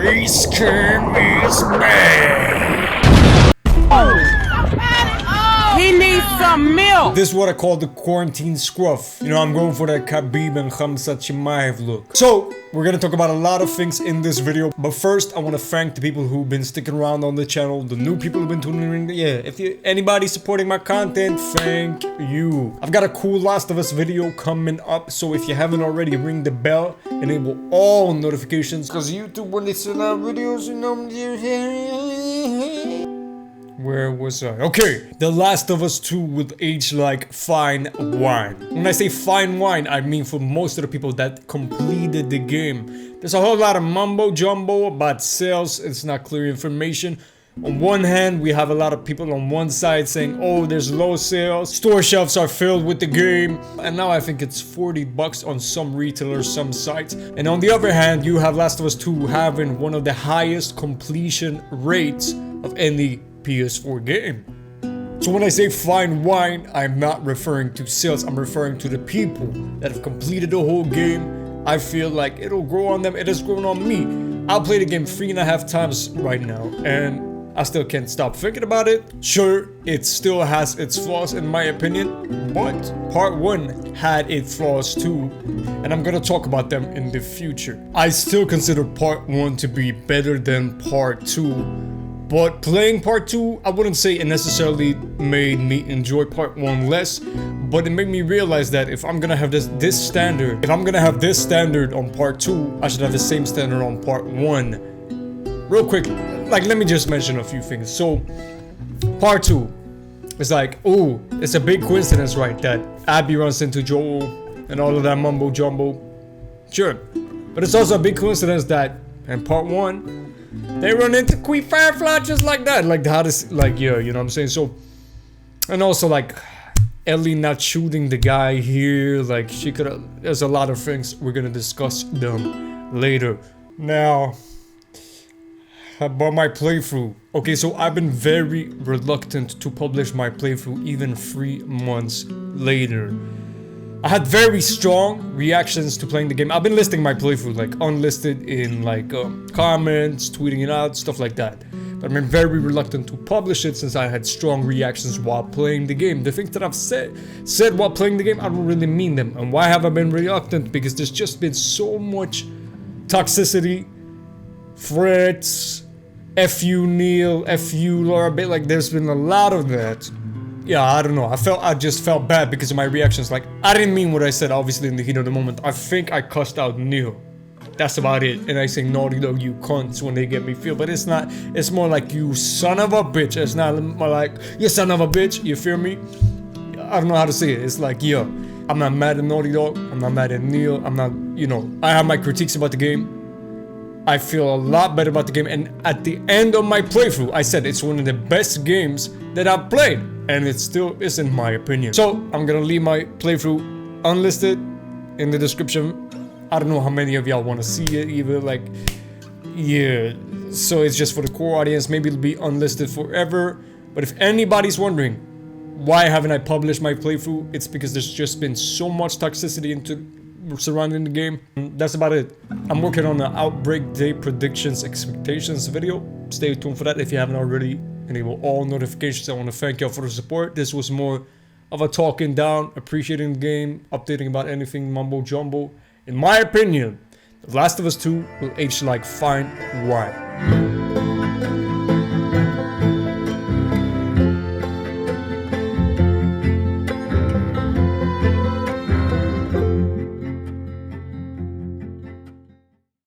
Face cam is mad. He needs some milk. This is what I call the quarantine scruff. You know, I'm going for that Khabib and Khamzat Chimaev look. So, we're gonna talk about a lot of things in this video. But first, I want to thank the people who've been sticking around on the channel. The new people who've been tuning in. Yeah, if anybody supporting my content, thank you. I've got a cool Last of Us video coming up. So if you haven't already, ring the bell. Enable all notifications. Because YouTube, when they send out videos, you know... Where was I? Okay, The Last of Us 2 will age like fine wine. When I say fine wine, I mean for most of the people that completed the game. There's a whole lot of mumbo jumbo about sales. It's not clear information. On one hand, we have a lot of people on one side saying, oh, there's low sales, store shelves are filled with the game, and now I think it's 40 bucks on some retailers, some sites. And on the other hand, you have Last of Us 2 having one of the highest completion rates of any PS4 game. So when I say fine wine, I'm not referring to sales, I'm referring to the people that have completed the whole game. I feel like it'll grow on them, it has grown on me. I'll play the game 3.5 times right now, and I still can't stop thinking about it. Sure, it still has its flaws in my opinion, but part 1 had its flaws too, and I'm gonna talk about them in the future. I still consider part 1 to be better than part 2. But playing part 2, I wouldn't say it necessarily made me enjoy part 1 less, but it made me realize that if I'm gonna have this standard, if I'm gonna have this standard on part 2, I should have the same standard on part 1. Real quick, like let me just mention a few things. So, part 2, it's like, oh, it's a big coincidence, right, that Abby runs into Joel and all of that mumbo jumbo. Sure, but it's also a big coincidence that in part 1, they run into Queen Firefly just like that. Like how this, like, yeah, you know what I'm saying? So, and also like Ellie not shooting the guy here, like she could have, there's a lot of things, we're gonna discuss them later. Now, about my playthrough. Okay, so I've been very reluctant to publish my playthrough even 3 months later. I had very strong reactions to playing the game. I've been listing my playthrough, like unlisted in like comments, tweeting it out, stuff like that. But I've been very reluctant to publish it since I had strong reactions while playing the game. The things that I've said while playing the game, I don't really mean them. And why have I been reluctant? Because there's just been so much toxicity, threats, F you Neil, F you Laura, bit like there's been a lot of that. Yeah, I don't know, I just felt bad because of my reactions. Like, I didn't mean what I said, obviously, in the heat of the moment. I think I cussed out Neil. That's about it. And I say naughty dog, you cunts when they get me feel. But it's not, it's more like you son of a bitch. It's not more like, you son of a bitch, you feel me? I don't know how to say it. It's like, yeah, I'm not mad at Naughty Dog, I'm not mad at Neil, I'm not, you know, I have my critiques about the game. I feel a lot better about the game, and at the end of my playthrough, I said it's one of the best games that I've played, and it still is in my opinion. So, I'm gonna leave my playthrough unlisted in the description. I don't know how many of y'all want to see it either, like, yeah, so it's just for the core audience. Maybe it'll be unlisted forever, but if anybody's wondering why haven't I published my playthrough, it's because there's just been so much toxicity surrounding the game. That's about it. I'm working on an Outbreak Day predictions expectations video. Stay tuned for that if you haven't already. Enable all notifications. I want to thank y'all for the support. This was more of a talking down, appreciating the game, updating about anything mumbo jumbo. In my opinion, The Last of Us 2 will age like fine wine.